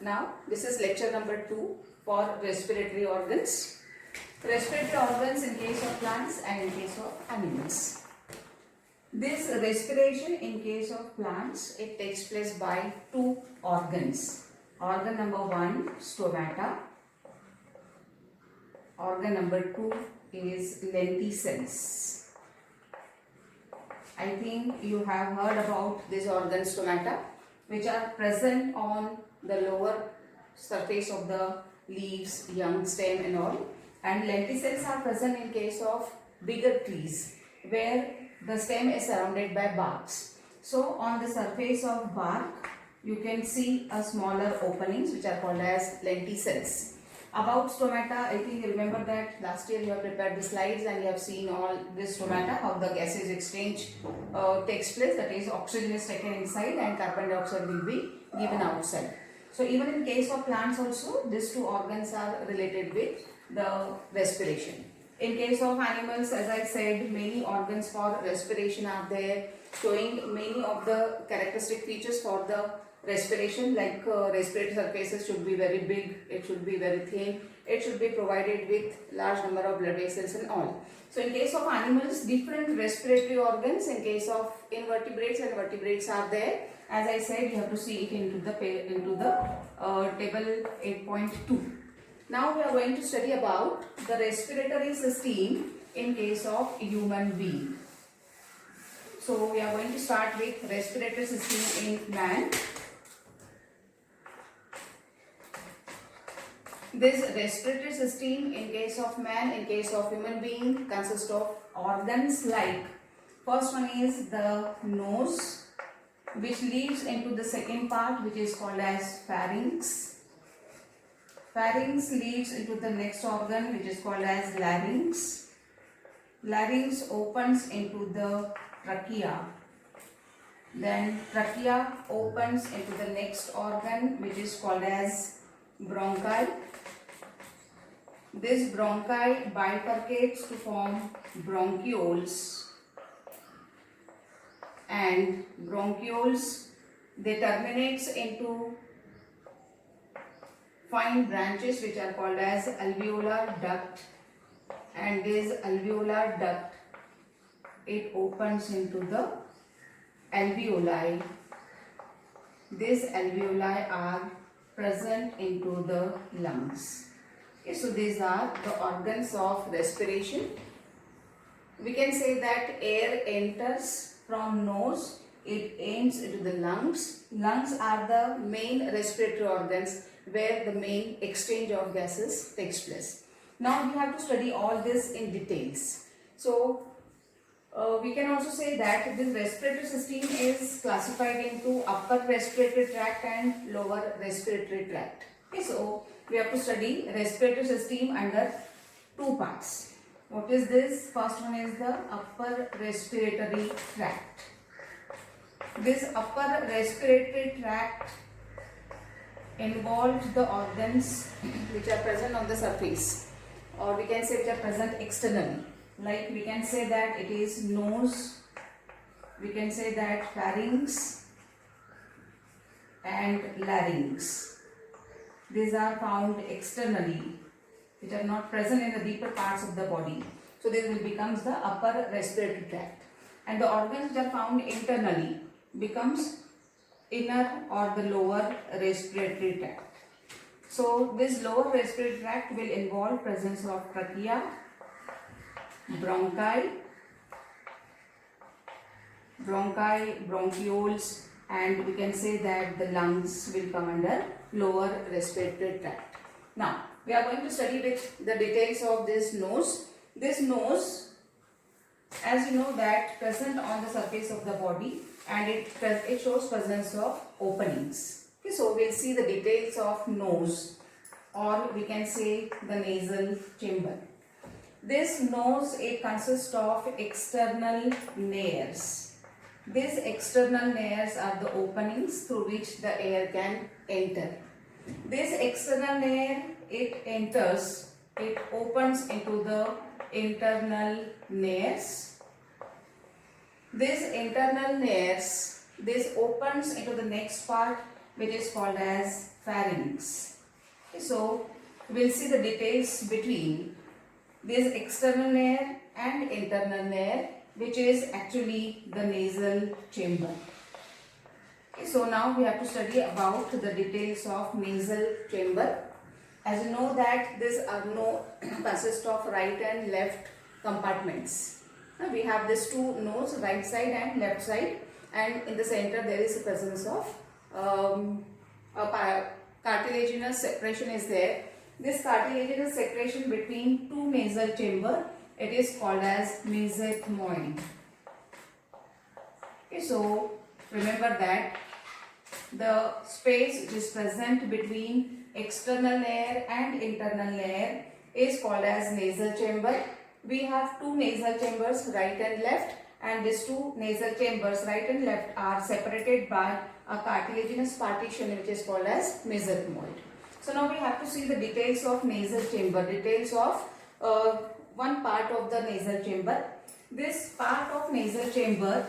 Now, this is lecture number 2 for respiratory organs. Respiratory organs in case of plants and in case of animals. This respiration in case of plants, it takes place by two organs. Organ number 1, stomata. Organ number 2 is lenticels. I think you have heard about this organ stomata, which are present on the lower surface of the leaves, young stem and all. And lenticels are present in case of bigger trees where the stem is surrounded by barks. So on the surface of bark, you can see a smaller openings which are called as lenticels. About stomata, I think you remember that last year you have prepared the slides and you have seen all this stomata, how the gases exchange takes place, that is oxygen is taken inside and carbon dioxide will be given outside. So even in case of plants also, these two organs are related with the respiration. In case of animals, as I said, many organs for respiration are there, showing many of the characteristic features for the respiration, like respiratory surfaces should be very big, it should be very thin, it should be provided with large number of blood vessels and all. So in case of animals, different respiratory organs. In case of invertebrates and vertebrates are there. As I said, you have to see it into the table 8.2. Now we are going to study about the respiratory system in case of human being. So we are going to start with respiratory system in man. This respiratory system in case of man, in case of human being, consists of organs like, first one is the nose, which leads into the second part, which is called as pharynx. Pharynx leads into the next organ, which is called as larynx. Larynx opens into the trachea. Then trachea opens into the next organ, which is called as bronchi. This bronchi bifurcates to form bronchioles, and bronchioles, they terminates into fine branches which are called as alveolar duct, and this alveolar duct, it opens into the alveoli. These alveoli are present into the lungs. Okay, so these are the organs of respiration. We can say that air enters from nose, it ends into the lungs. Lungs are the main respiratory organs where the main exchange of gases takes place. Now we have to study all this in details. So we can also say that this respiratory system is classified into upper respiratory tract and lower respiratory tract. Okay, so we have to study respiratory system under two parts. What is this? First one is the upper respiratory tract. This upper respiratory tract involves the organs which are present on the surface, or we can say which are present externally. Like we can say that it is nose, we can say that pharynx and larynx. These are found externally, which are not present in the deeper parts of the body. So this will becomes the upper respiratory tract. And the organs which are found internally becomes inner or the lower respiratory tract. So this lower respiratory tract will involve presence of trachea, bronchi, bronchioles, and we can say that the lungs will come under lower respiratory tract. Now we are going to study with the details of this nose. This nose, as you know, that present on the surface of the body, and it shows presence of openings. Okay, so we'll see the details of nose, or we can say the nasal chamber. This nose, it consists of external nares. These external nares are the openings through which the air can enter. This external nair, it enters, it opens into the internal nares. These internal nares, this opens into the next part which is called as pharynx. Okay, so we'll see the details between this external layer and internal layer, which is actually the nasal chamber. Okay, so now we have to study about the details of nasal chamber. As you know that this consists of right and left compartments. Now we have these two nodes, right side and left side, and in the center there is a presence of cartilaginous separation is there. This cartilaginous separation between two nasal chamber, it is called as mesenteroid. Okay, so remember that the space which is present between external layer and internal layer is called as nasal chamber. We have two nasal chambers, right and left, and these two nasal chambers, right and left, are separated by a cartilaginous partition which is called as mesenteroid. So now we have to see the details of nasal chamber, details of one part of the nasal chamber. This part of nasal chamber,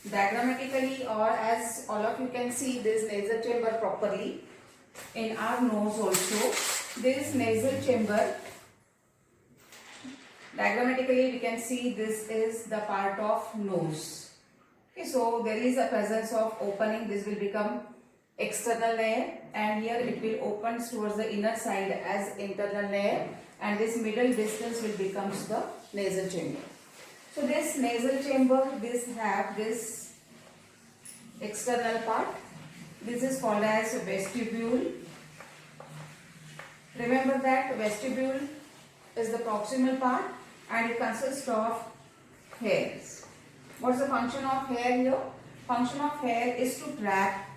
diagrammatically, or as all of you can see this nasal chamber properly in our nose also, this nasal chamber, diagrammatically we can see this is the part of nose. Okay, so there is a presence of opening, this will become external layer, and here it will open towards the inner side as internal layer, and this middle distance will becomes the nasal chamber. So this nasal chamber, this have this external part, this is called as vestibule. Remember that vestibule is the proximal part and it consists of hairs. What's the function of hair here? Function of hair is to trap